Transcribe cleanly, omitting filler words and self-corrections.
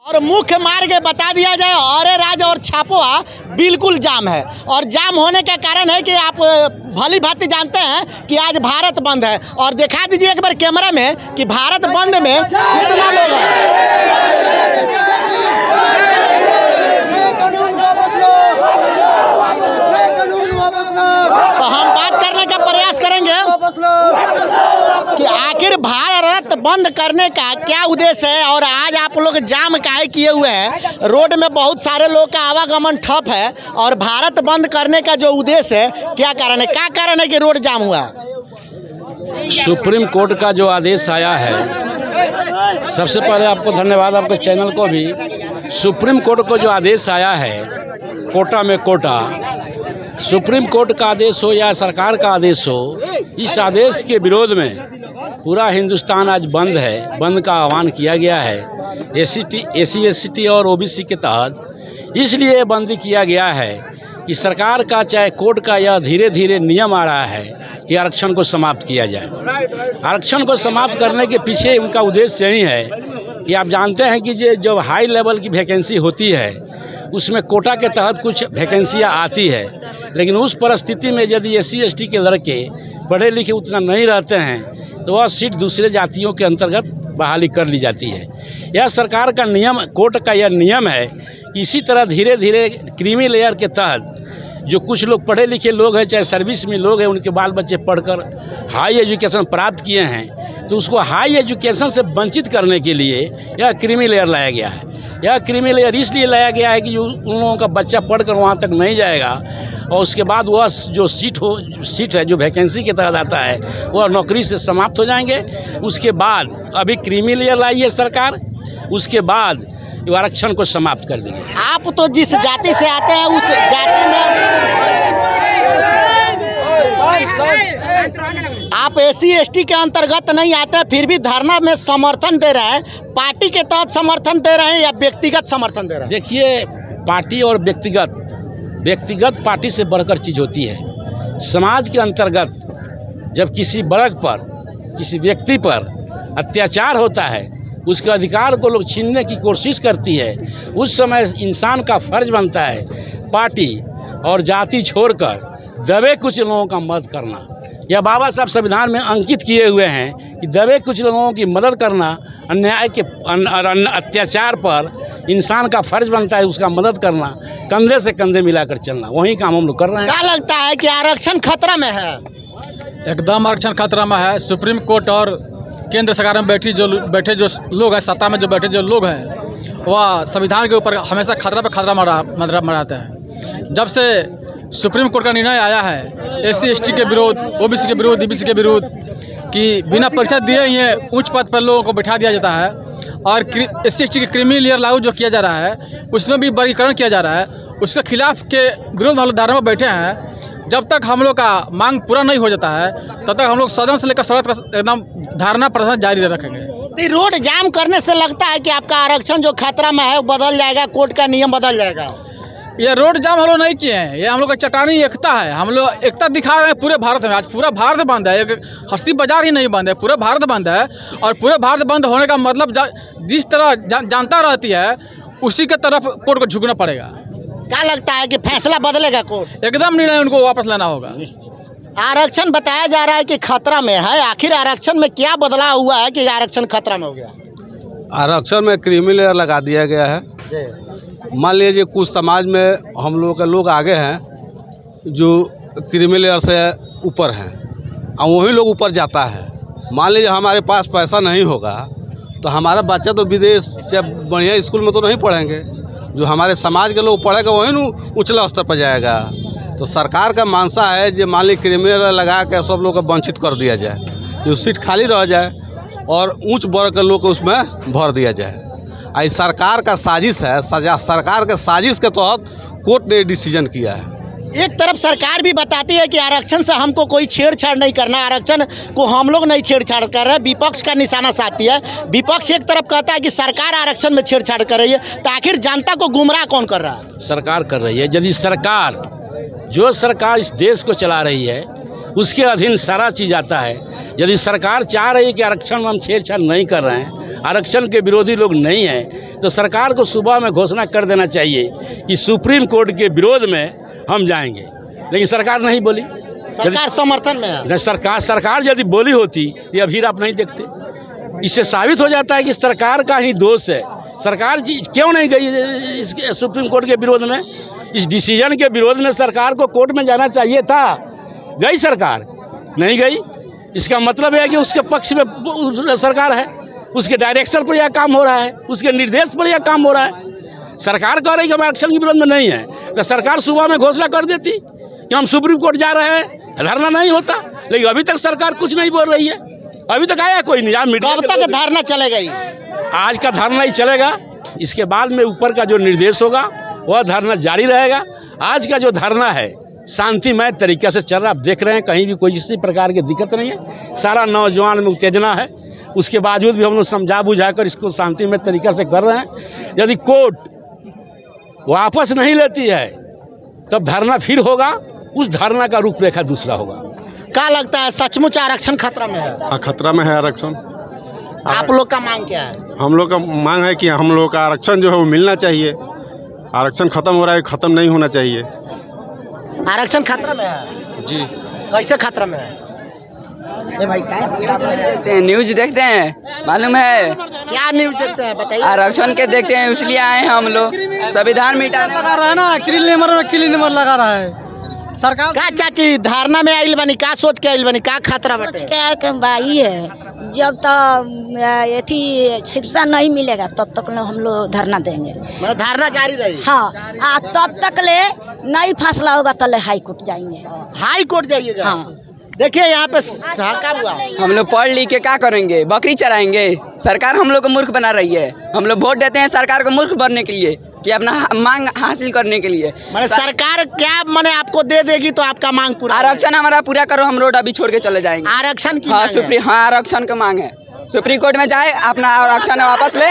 और मुख्य मार्ग बता दिया जाए, औरे राज और छापोआ बिल्कुल जाम है। और जाम होने का कारण है कि आप भली भांति जानते हैं कि आज भारत बंद है। और दिखा दीजिए एक बार कैमरा में कि भारत बंद में कितना लोग हैं। तो हम बात करने का प्रयास करेंगे कि आखिर भारत बंद करने का क्या उद्देश्य है और आज आप लोग जाम काहे किए हुए हैं। रोड में बहुत सारे लोग का आवागमन ठप है और भारत बंद करने का जो उद्देश्य है क्या कारण है, क्या कारण है कि रोड जाम हुआ। सुप्रीम कोर्ट का जो आदेश आया है, सबसे पहले आपको धन्यवाद, आपके चैनल को भी। सुप्रीम कोर्ट को जो आदेश आया है, कोटा में कोटा, सुप्रीम कोर्ट का आदेश हो या सरकार का आदेश हो, इस आदेश के विरोध में पूरा हिंदुस्तान आज बंद है। बंद का आह्वान किया गया है एसी एसटी और ओबीसी के तहत। इसलिए बंद किया गया है कि सरकार का चाहे कोर्ट का यह धीरे धीरे नियम आ रहा है कि आरक्षण को समाप्त किया जाए। आरक्षण को समाप्त करने के पीछे उनका उद्देश्य यही है कि आप जानते हैं कि जो हाई लेवल की वैकेंसी होती है उसमें कोटा के तहत कुछ वैकेंसियाँ आती है, लेकिन उस परिस्थिति में यदि एससी एसटी के लड़के पढ़े लिखे उतना नहीं रहते हैं तो वह सीट दूसरे जातियों के अंतर्गत बहाली कर ली जाती है। यह सरकार का नियम, कोर्ट का यह नियम है। इसी तरह धीरे धीरे क्रीमी लेयर के तहत जो कुछ लोग पढ़े लिखे लोग हैं, चाहे सर्विस में लोग हैं, उनके बाल बच्चे पढ़कर हाई एजुकेशन प्राप्त किए हैं, तो उसको हाई एजुकेशन से वंचित करने के लिए यह क्रीमी लेयर लाया गया है। यह क्रीमी लेयर इसलिए लाया गया है कि उन लोगों का बच्चा पढ़कर वहाँ तक नहीं जाएगा और उसके बाद वह जो सीट है जो वैकेंसी के तहत आता है वह नौकरी से समाप्त हो जाएंगे। उसके बाद अभी क्रीमी लेयर लाई है सरकार, उसके बाद आरक्षण को समाप्त कर देंगे। आप तो जिस जाति से आते हैं उस जाति में आप एससी एसटी के अंतर्गत नहीं आते, फिर भी धरना में समर्थन दे रहे हैं। पार्टी के तहत समर्थन दे रहे हैं या व्यक्तिगत समर्थन दे रहे हैं? देखिए, पार्टी और व्यक्तिगत पार्टी से बढ़कर चीज़ होती है। समाज के अंतर्गत जब किसी वर्ग पर, किसी व्यक्ति पर अत्याचार होता है, उसके अधिकार को लोग छीनने की कोशिश करती है, उस समय इंसान का फर्ज बनता है पार्टी और जाति छोड़कर दबे कुछ लोगों का मदद करना। यह बाबा साहब संविधान में अंकित किए हुए हैं कि दबे कुछ लोगों की मदद करना, अन्याय के अत्याचार पर इंसान का फर्ज बनता है उसका मदद करना, कंधे से कंधे मिलाकर चलना। वही काम हम लोग कर रहे हैं। क्या लगता है कि आरक्षण खतरा में है? एकदम आरक्षण खतरा में है। सुप्रीम कोर्ट और केंद्र सरकार में बैठे जो लोग हैं, सत्ता में जो बैठे जो लोग हैं, वह संविधान के ऊपर हमेशा खतरा पे खतरा मराते हैं। जब से सुप्रीम कोर्ट का निर्णय आया है एससी एसटी के विरोध, ओबीसी के विरोध, डीबीसी के विरोध कि बिना परीक्षा दिए ही उच्च पद पर लोगों को बैठा दिया जाता है और एससी एसटी के क्रीमी लेयर लागू जो किया जा रहा है उसमें भी वर्गीकरण किया जा रहा है, उसके खिलाफ के विरोध वाले धारणा में बैठे हैं। जब तक हम लोग का मांग पूरा नहीं हो जाता है तब तक हम लोग सदन से लेकर सड़क तक एकदम धारणा प्रदर्शन जारी रखेंगे। रोड जाम करने से लगता है कि आपका आरक्षण जो खतरा में है वो बदल जाएगा, कोर्ट का नियम बदल जाएगा? ये रोड जाम हम लोग नहीं किए हैं, ये हम लोग का चट्टानी एकता है। हम लोग एकता दिखा रहे हैं पूरे भारत में। आज पूरा भारत बंद है, एक हस्ती बाजार ही नहीं बंद है, पूरा भारत बंद है। और पूरे भारत बंद होने का मतलब जिस तरह जनता रहती है उसी के तरफ कोर्ट को झुकना पड़ेगा। क्या लगता है कि फैसला बदलेगा कोर्ट? एकदम निर्णय उनको वापस लेना होगा। आरक्षण बताया जा रहा है कि खतरा में है, आखिर आरक्षण में क्या बदलाव हुआ है कि आरक्षण खतरा में हो गया? आरक्षण में क्रीमी लेयर लगा दिया गया है। मान लीजिए कुछ समाज में हम लोग के लोग आगे हैं जो क्रीमी लेयर से ऊपर हैं और वही लोग ऊपर जाता है। मान लीजिए हमारे पास पैसा नहीं होगा तो हमारा बच्चा तो विदेश चाहे बढ़िया स्कूल में तो नहीं पढ़ेंगे, जो हमारे समाज के लोग पढ़ेगा वही न उछला स्तर पर जाएगा। तो सरकार का मानसा है जो मान लीजिए क्रीमी लेयर लगा के सब लोग को वंचित कर दिया जाए, जो सीट खाली रह जाए और उच्च वर्ग के लोग को उसमें भर दिया जाए। आई सरकार का साजिश है, सरकार के साजिश के तहत कोर्ट ने डिसीजन किया है। एक तरफ सरकार भी बताती है कि आरक्षण से हमको कोई छेड़छाड़ नहीं करना, आरक्षण को हम लोग नहीं छेड़छाड़ कर रहे, विपक्ष का निशाना साधती है। विपक्ष एक तरफ कहता है कि सरकार आरक्षण में छेड़छाड़ कर रही है, तो आखिर जनता को गुमराह कौन कर रहा है? सरकार कर रही है। यदि जो सरकार इस देश को चला रही है उसके अधीन सारा चीज़ आता है। यदि सरकार चाह रही है कि आरक्षण में हम छेड़छाड़ नहीं कर रहे हैं, आरक्षण के विरोधी लोग नहीं हैं, तो सरकार को सुबह में घोषणा कर देना चाहिए कि सुप्रीम कोर्ट के विरोध में हम जाएंगे, लेकिन सरकार नहीं बोली। सरकार समर्थन में है। सरकार यदि बोली होती तो अभी आप नहीं देखते। इससे साबित हो जाता है कि सरकार का ही दोष है। सरकार क्यों नहीं गई इसके सुप्रीम कोर्ट के विरोध में? इस डिसीजन के विरोध में सरकार को कोर्ट में जाना चाहिए था। गई सरकार? नहीं गई। इसका मतलब है कि उसके पक्ष में सरकार है, उसके डायरेक्शन पर यह काम हो रहा है, उसके निर्देश पर यह काम हो रहा है। सरकार कह रही है कि हम आरक्षण के विरोध में नहीं है, तो सरकार सुबह में घोषणा कर देती कि हम सुप्रीम कोर्ट जा रहे हैं, धरना नहीं होता। लेकिन अभी तक सरकार कुछ नहीं बोल रही है, अभी तक आया कोई नहीं। कब तक धरना चलेगा? आज का धरना ही चलेगा, इसके बाद में ऊपर का जो निर्देश होगा वह धरना जारी रहेगा। आज का जो धरना है शांतिमय तरीके से चल रहा, आप देख रहे हैं कहीं भी कोई किसी प्रकार की दिक्कत नहीं है। सारा नौजवान में उत्तेजना है, उसके बावजूद भी हम लोग समझा बुझा कर इसको शांतिमय तरीके से कर रहे हैं। यदि कोर्ट वापस नहीं लेती है तब धरना फिर होगा, उस धरना का रूपरेखा दूसरा होगा। क्या लगता है सचमुच आरक्षण खतरा में है? हाँ, खतरा में है आरक्षण। आप लोग का मांग क्या है? हम लोग का मांग है कि हम लोग का आरक्षण जो है वो मिलना चाहिए। आरक्षण खत्म हो रहा है, खत्म नहीं होना चाहिए। आरक्षण खतरा में है जी। कैसे खतरा में है? ए भाई क्या न्यूज देखते हैं, मालूम है क्या न्यूज देखते हैं बताइए। आरक्षण के देखते हैं, इसलिए आए हैं हम लोग। संविधान मिटाने लगा रहा है ना, किली नंबर लगा रहा है सरकार। का चाची धरना में आइल बनी, का सोच के आइल बनी, का खतरा सोच बाटे? के भाई है, जब तक ये शिक्षा नहीं मिलेगा तब तक हम लोग धरना देंगे। मतलब धरना जारी रही? हाँ, तब तक ले नहीं फैसला होगा तो ले हाई कोर्ट जाएंगे। हाई कोर्ट जाइएगा? हाँ। देखिए यहाँ पे सहकार हुआ। हम लोग पढ़ लिख के क्या करेंगे? बकरी चराएंगे? सरकार हम लोग को मूर्ख बना रही है। हम लोग वोट देते हैं सरकार को मूर्ख बनने के लिए, कि अपना मांग हासिल करने के लिए। मैंने सरकार क्या मैंने आपको दे देगी तो आपका मांग पूरा? आरक्षण हमारा पूरा करो, हम रोड अभी छोड़ के चले जाएंगे। आरक्षण की हाँ, मांग है? हाँ, आरक्षण का मांग है। सुप्रीम कोर्ट में जाए, अपना आरक्षण वापस ले।